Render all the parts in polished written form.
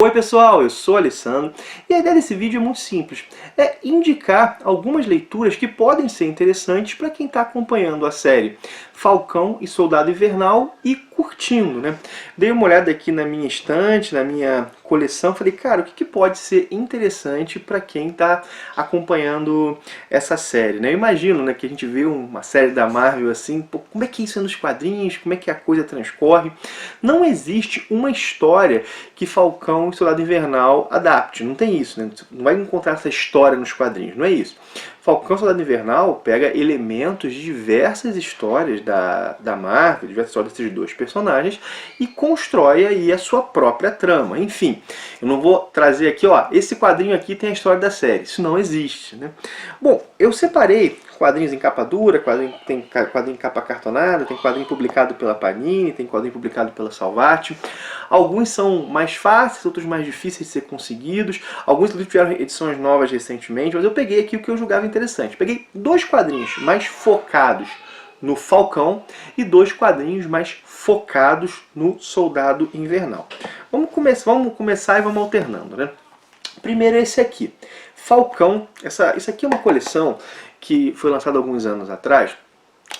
Oi pessoal, eu sou o Alessandro e a ideia desse vídeo é muito simples. É indicar algumas leituras que podem ser interessantes para quem está acompanhando a série Falcão e Soldado Invernal e curtindo, né? Dei uma olhada aqui na minha estante, na minha coleção, falei, cara, o que pode ser interessante para quem está acompanhando essa série, né? Eu imagino, né, que a gente vê uma série da Marvel assim, pô, como é que é isso é nos quadrinhos, como é que a coisa transcorre. Não existe uma história que Falcão e Soldado Invernal adapte, não tem isso, né? Você não vai encontrar essa história nos quadrinhos, não é isso. Falcão e Soldado Invernal pega elementos de diversas histórias da Marvel, diversas histórias desses dois personagens, e constrói aí a sua própria trama. Enfim, eu não vou trazer aqui, ó, esse quadrinho aqui tem a história da série, isso não existe, né? Bom, eu separei quadrinhos em capa dura, tem quadrinho em capa cartonada, tem quadrinho publicado pela Panini, tem quadrinho publicado pela Salvat. Alguns são mais fáceis, outros mais difíceis de ser conseguidos. Alguns tiveram edições novas recentemente, mas eu peguei aqui o que eu julgava interessante. Peguei dois quadrinhos mais focados no Falcão e dois quadrinhos mais focados no Soldado Invernal. Vamos começar e vamos alternando, né? Primeiro é esse aqui, Falcão. Isso aqui é uma coleção que foi lançada há alguns anos atrás.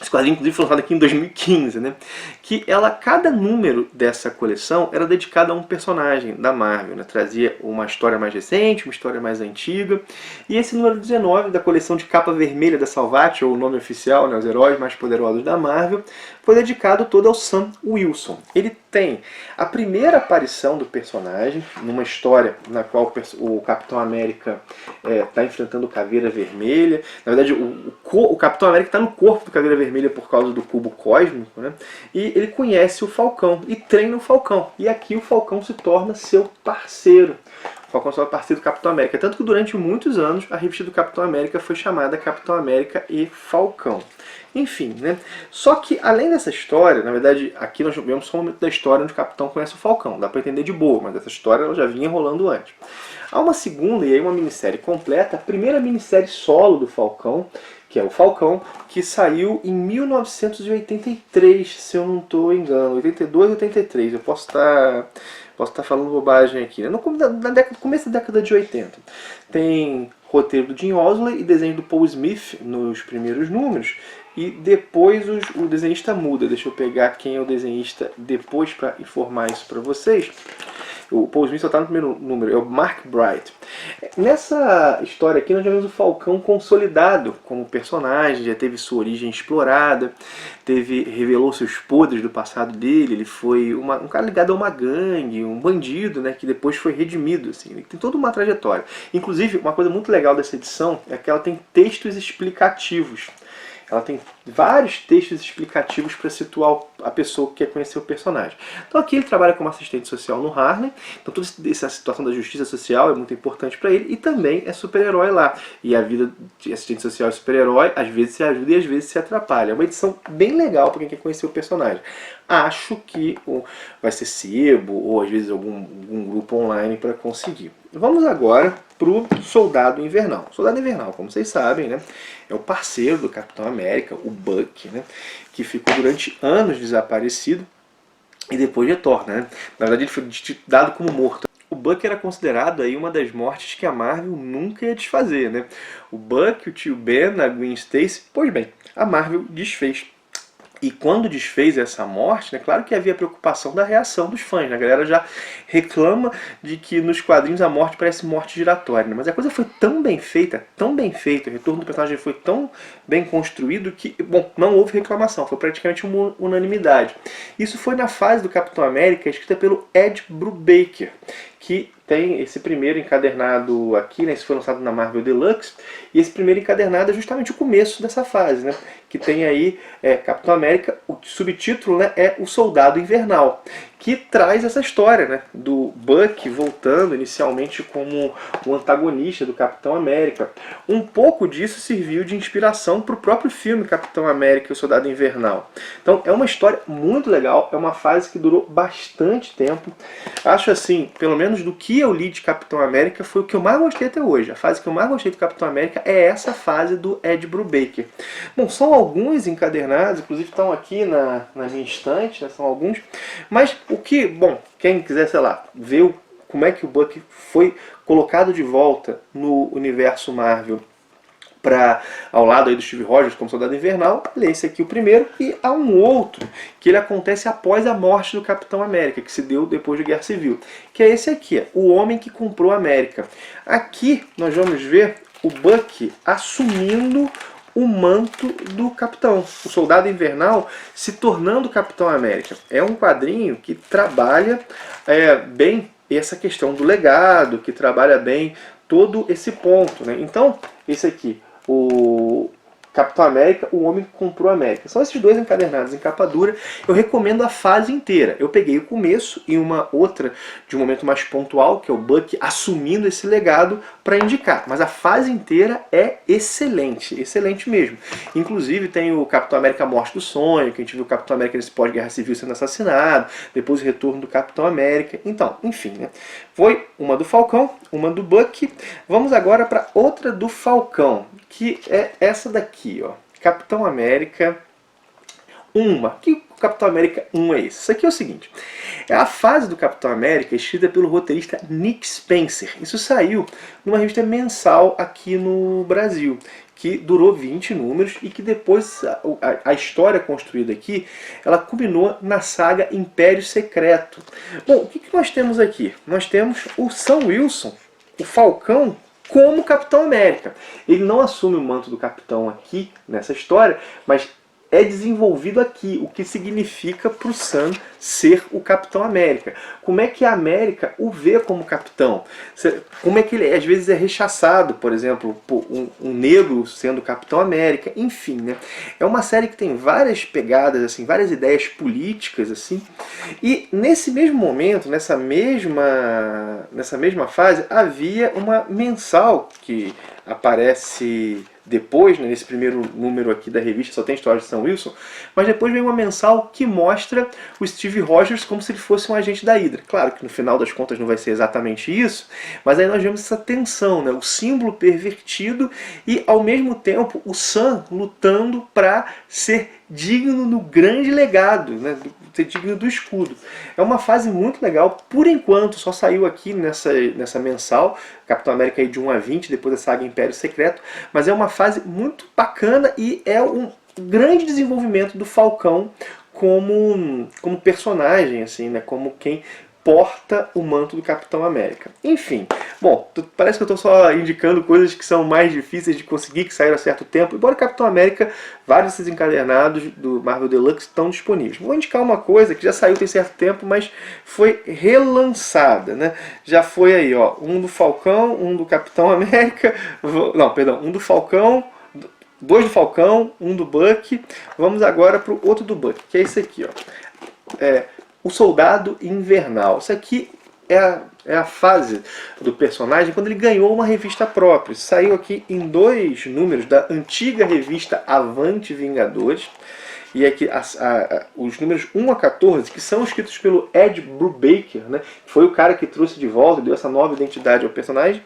Esse quadrinho, inclusive, foi lançado aqui em 2015, né? Que cada número dessa coleção era dedicado a um personagem da Marvel, né? Trazia uma história mais recente, uma história mais antiga. E esse número 19 da coleção de capa vermelha da Salvat, ou o nome oficial, né? Os Heróis Mais Poderosos da Marvel, foi dedicado todo ao Sam Wilson. Ele tem a primeira aparição do personagem numa história na qual o Capitão América está enfrentando o Caveira Vermelha. Na verdade, o Capitão América está no corpo do Caveira Vermelha por causa do cubo cósmico, né? E ele conhece o Falcão e treina o Falcão. E aqui o Falcão se torna seu parceiro. O Falcão se torna parceiro do Capitão América. Tanto que durante muitos anos a revista do Capitão América foi chamada Capitão América e Falcão. Enfim, né? Só que além dessa história, na verdade, aqui nós vemos só um momento da história onde o Capitão conhece o Falcão. Dá pra entender de boa, mas essa história ela já vinha rolando antes. Há uma segunda e aí uma minissérie completa, a primeira minissérie solo do Falcão, que é o Falcão, que saiu em 1983, se eu não estou engano, 82 ou 83, eu posso estar falando bobagem aqui, né? No começo da década de 80. Tem roteiro do Jim Owsley e desenho do Paul Smith nos primeiros números, e depois o desenhista muda. Deixa eu pegar quem é o desenhista depois para informar isso para vocês. O Paul Smith só está no primeiro número, é o Mark Bright. Nessa história aqui nós já vemos o Falcão consolidado como personagem, já teve sua origem explorada, revelou seus podres do passado dele, ele foi um cara ligado a uma gangue, um bandido, né, que depois foi redimido. Assim, ele tem toda uma trajetória. Inclusive, uma coisa muito legal dessa edição é que ela tem textos explicativos. Ela tem vários textos explicativos para situar a pessoa que quer conhecer o personagem. Então aqui ele trabalha como assistente social no Harlem, então toda essa situação da justiça social é muito importante para ele, e também é super-herói lá. E a vida de assistente social e super-herói às vezes se ajuda e às vezes se atrapalha. É uma edição bem legal para quem quer conhecer o personagem. Acho que vai ser sebo ou às vezes algum grupo online para conseguir. Vamos agora para o Soldado Invernal. O Soldado Invernal, como vocês sabem, né, é o parceiro do Capitão América, o Buck, né, que ficou durante anos desaparecido e depois retorna. Né? Na verdade ele foi dado como morto. O Buck era considerado aí uma das mortes que a Marvel nunca ia desfazer. Né? O Buck, o tio Ben, a Gwen Stacy, pois bem, a Marvel desfez. E quando desfez essa morte, né, claro que havia preocupação da reação dos fãs. Né? A galera já reclama de que nos quadrinhos a morte parece morte giratória. Né? Mas a coisa foi tão bem feita, o retorno do personagem foi tão bem construído que, bom, não houve reclamação. Foi praticamente uma unanimidade. Isso foi na fase do Capitão América, escrita pelo Ed Brubaker, que tem esse primeiro encadernado aqui, né? Esse foi lançado na Marvel Deluxe, e esse primeiro encadernado é justamente o começo dessa fase, né? Que tem aí Capitão América, o subtítulo, né, é O Soldado Invernal, que traz essa história, né, do Buck voltando inicialmente como o antagonista do Capitão América. Um pouco disso serviu de inspiração para o próprio filme Capitão América e o Soldado Invernal. Então é uma história muito legal, é uma fase que durou bastante tempo. Acho assim, pelo menos do que eu li de Capitão América, foi o que eu mais gostei até hoje. A fase que eu mais gostei do Capitão América é essa fase do Ed Brubaker. Bom, são alguns encadernados, inclusive estão aqui na minha estante, né, são alguns, mas o que, bom, quem quiser, sei lá, ver como é que o Buck foi colocado de volta no universo Marvel ao lado aí do Steve Rogers como Soldado Invernal. Esse aqui o primeiro, e há um outro que ele acontece após a morte do Capitão América, que se deu depois da Guerra Civil, que é esse aqui, O Homem que Comprou a América. Aqui nós vamos ver o Buck assumindo o manto do Capitão, o Soldado Invernal se tornando Capitão América. É um quadrinho que trabalha bem essa questão do legado, que trabalha bem todo esse ponto, né? Então, esse aqui, o Capitão América, O Homem que Comprou a América. São esses dois encadernados em capa dura. Eu recomendo a fase inteira. Eu peguei o começo e uma outra de um momento mais pontual, que é o Buck assumindo esse legado, para indicar. Mas a fase inteira é excelente, excelente mesmo. Inclusive tem o Capitão América Morte do Sonho, que a gente viu o Capitão América nesse pós-guerra civil sendo assassinado, depois o retorno do Capitão América. Então, enfim, né? Foi uma do Falcão, uma do Buck. Vamos agora para outra do Falcão, que é essa daqui, ó. Capitão América 1. Que o Capitão América 1 é esse? Isso aqui é o seguinte. É a fase do Capitão América escrita pelo roteirista Nick Spencer. Isso saiu numa revista mensal aqui no Brasil, que durou 20 números e que depois a história construída aqui, ela culminou na saga Império Secreto. Bom, o que nós temos aqui? Nós temos o Sam Wilson, o Falcão, como Capitão América. Ele não assume o manto do Capitão aqui nessa história, mas é desenvolvido aqui, o que significa para o Sam ser o Capitão América. Como é que a América o vê como capitão? Como é que ele às vezes é rechaçado, por exemplo, por um negro sendo Capitão América, enfim, né? É uma série que tem várias pegadas, assim, várias ideias políticas, assim. E nesse mesmo momento, nessa mesma fase, havia uma mensal que aparece depois, né, nesse primeiro número aqui da revista, só tem história de Sam Wilson, mas depois vem uma mensal que mostra o Steve Rogers como se ele fosse um agente da Hydra. Claro que no final das contas não vai ser exatamente isso, mas aí nós vemos essa tensão, né, o símbolo pervertido e, ao mesmo tempo, o Sam lutando para ser digno no grande legado, né, ser digno do escudo. É uma fase muito legal, por enquanto só saiu aqui nessa mensal, Capitão América aí de 1 a 20, depois da saga Império Secreto, mas é uma fase muito bacana e é um grande desenvolvimento do Falcão como personagem, assim, né, como quem porta o manto do Capitão América. Enfim, bom, parece que eu estou só indicando coisas que são mais difíceis de conseguir, que saíram há certo tempo, embora Capitão América, vários desses encadernados do Marvel Deluxe estão disponíveis. Vou indicar uma coisa que já saiu tem certo tempo, mas foi relançada, né? Já foi aí, ó, um do Falcão, um do Capitão América, não, perdão, um do Falcão, 2 do Falcão, um do Buck. Vamos agora para o outro do Buck, que é esse aqui, ó. O Soldado Invernal. Isso aqui é a fase do personagem quando ele ganhou uma revista própria. Isso saiu aqui em 2 números da antiga revista Avante Vingadores. E aqui os números 1 a 14, que são escritos pelo Ed Brubaker, né, que foi o cara que trouxe de volta, deu essa nova identidade ao personagem.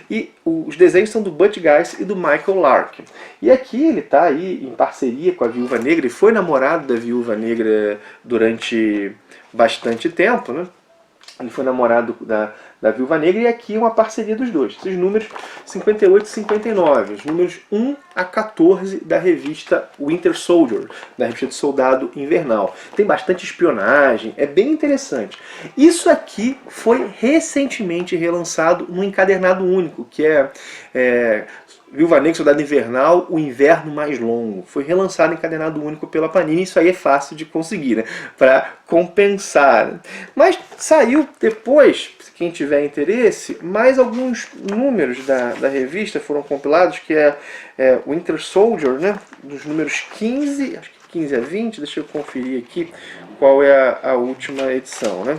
E os desenhos são do Butch Guice e do Michael Lark. E aqui ele está aí em parceria com a Viúva Negra, e foi namorado da Viúva Negra durante bastante tempo, né? Ele foi namorado da Viúva Negra, e aqui uma parceria dos dois. Esses números 58 e 59, os números 1 a 14 da revista Winter Soldier, da revista de Soldado Invernal. Tem bastante espionagem, é bem interessante. Isso aqui foi recentemente relançado num encadernado único, que é Viúva Negra, Soldado Invernal, O Inverno Mais Longo. Foi relançado em encadernado único pela Panini. Isso aí é fácil de conseguir, né? Para compensar. Mas saiu depois, quem tiver interesse, mais alguns números da revista foram compilados, que é Winter Soldier, né? Dos números 15, acho que 15 a 20, deixa eu conferir aqui qual é a última edição, né?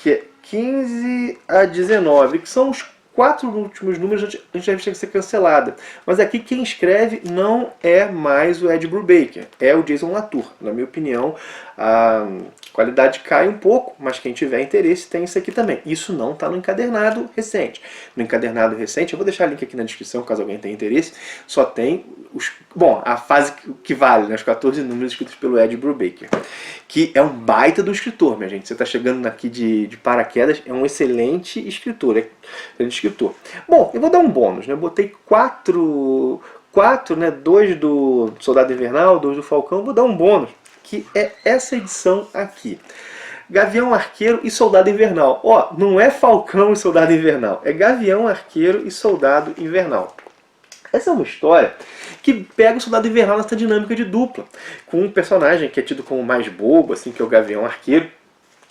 Que é 15 a 19, que são os 4 últimos números antes da revista ser cancelada. Mas aqui quem escreve não é mais o Ed Brubaker, é o Jason Latour. Na minha opinião, a qualidade cai um pouco, mas quem tiver interesse tem isso aqui também. Isso não está no encadernado recente. No encadernado recente, eu vou deixar o link aqui na descrição, caso alguém tenha interesse, só tem a fase que vale, né, os 14 números escritos pelo Ed Brubaker. que é um baita do escritor, minha gente. Você está chegando aqui de paraquedas, é um excelente escritor, Bom, eu vou dar um bônus, né? Eu botei quatro, né? 2 do Soldado Invernal, 2 do Falcão, vou dar um bônus, que é essa edição aqui. Gavião Arqueiro e Soldado Invernal. Ó, não é Falcão e Soldado Invernal, é Gavião Arqueiro e Soldado Invernal. Essa é uma história que pega o Soldado Invernal nessa dinâmica de dupla, com um personagem que é tido como mais bobo, assim, que é o Gavião Arqueiro,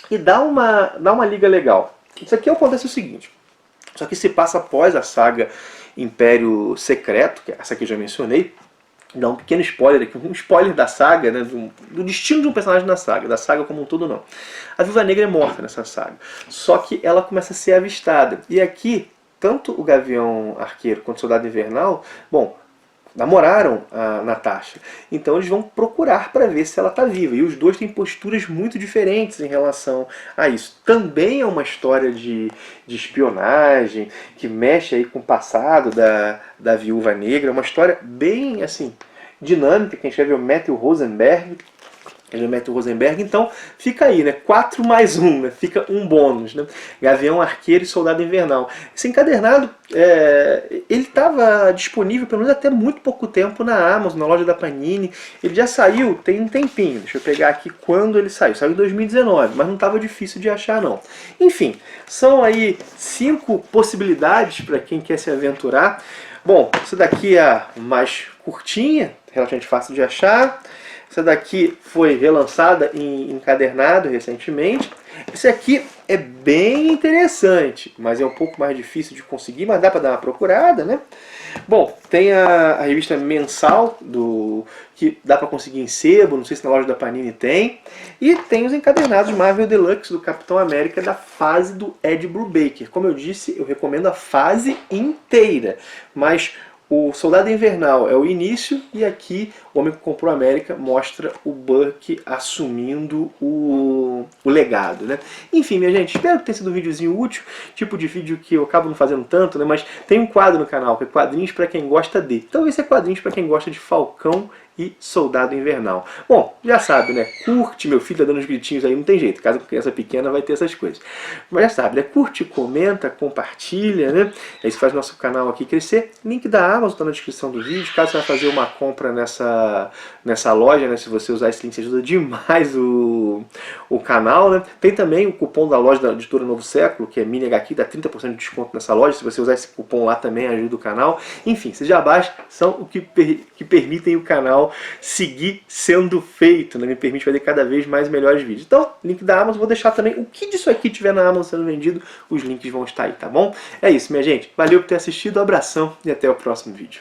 e dá uma liga legal. Isso aqui acontece o seguinte, só que se passa após a saga Império Secreto, que é essa que eu já mencionei. Dá um pequeno spoiler aqui, um spoiler da saga, né, do destino de um personagem na saga, da saga como um todo não. A Viúva Negra é morta nessa saga, só que ela começa a ser avistada. E aqui, tanto o Gavião Arqueiro quanto o Soldado Invernal, bom, namoraram a Natasha. Então eles vão procurar para ver se ela está viva. E os dois têm posturas muito diferentes em relação a isso. Também é uma história de espionagem, que mexe aí com o passado da Viúva Negra. É uma história bem assim dinâmica. Quem escreve é o Matthew Rosenberg. Ele é o Matthew Rosenberg, então fica aí, né? 4 mais 1, né? Fica um bônus, né? Gavião Arqueiro e Soldado Invernal. Esse encadernado, ele estava disponível pelo menos até muito pouco tempo na Amazon, na loja da Panini. Ele já saiu tem um tempinho, deixa eu pegar aqui quando ele saiu. Saiu em 2019, mas não estava difícil de achar não. Enfim, são aí 5 possibilidades para quem quer se aventurar. Bom, essa daqui é a mais curtinha, relativamente fácil de achar. Essa daqui foi relançada em encadernado recentemente. Esse aqui é bem interessante, mas é um pouco mais difícil de conseguir, mas dá para dar uma procurada, né? Bom, tem a revista mensal, que dá para conseguir em sebo, não sei se na loja da Panini tem. E tem os encadernados Marvel Deluxe do Capitão América da fase do Ed Brubaker. Como eu disse, eu recomendo a fase inteira, mas o Soldado Invernal é o início, e aqui o Homem que Comprou a América mostra o Buck assumindo o legado, né? Enfim, minha gente, espero que tenha sido um videozinho útil, tipo de vídeo que eu acabo não fazendo tanto, né? Mas tem um quadro no canal, que é quadrinhos para quem gosta de. Então esse é quadrinhos para quem gosta de Falcão e Soldado Invernal. Bom, já sabe, né? Curte, meu filho tá dando uns gritinhos aí, não tem jeito. Caso com criança pequena vai ter essas coisas. Mas já sabe, né? Curte, comenta, compartilha, né? Isso faz nosso canal aqui crescer. Link da Amazon tá na descrição do vídeo. Caso você vai fazer uma compra nessa loja, né? Se você usar esse link, você ajuda demais o canal, né? Tem também o cupom da loja da Editora Novo Século, que é Mini HQ, dá 30% de desconto nessa loja. Se você usar esse cupom lá também ajuda o canal. Enfim, esses jabás são o que permitem o canal seguir sendo feito, né? Me permite fazer cada vez mais melhores vídeos. Então, link da Amazon, vou deixar também o que disso aqui tiver na Amazon sendo vendido, os links vão estar aí, tá bom? É isso, minha gente. Valeu por ter assistido, abração e até o próximo vídeo.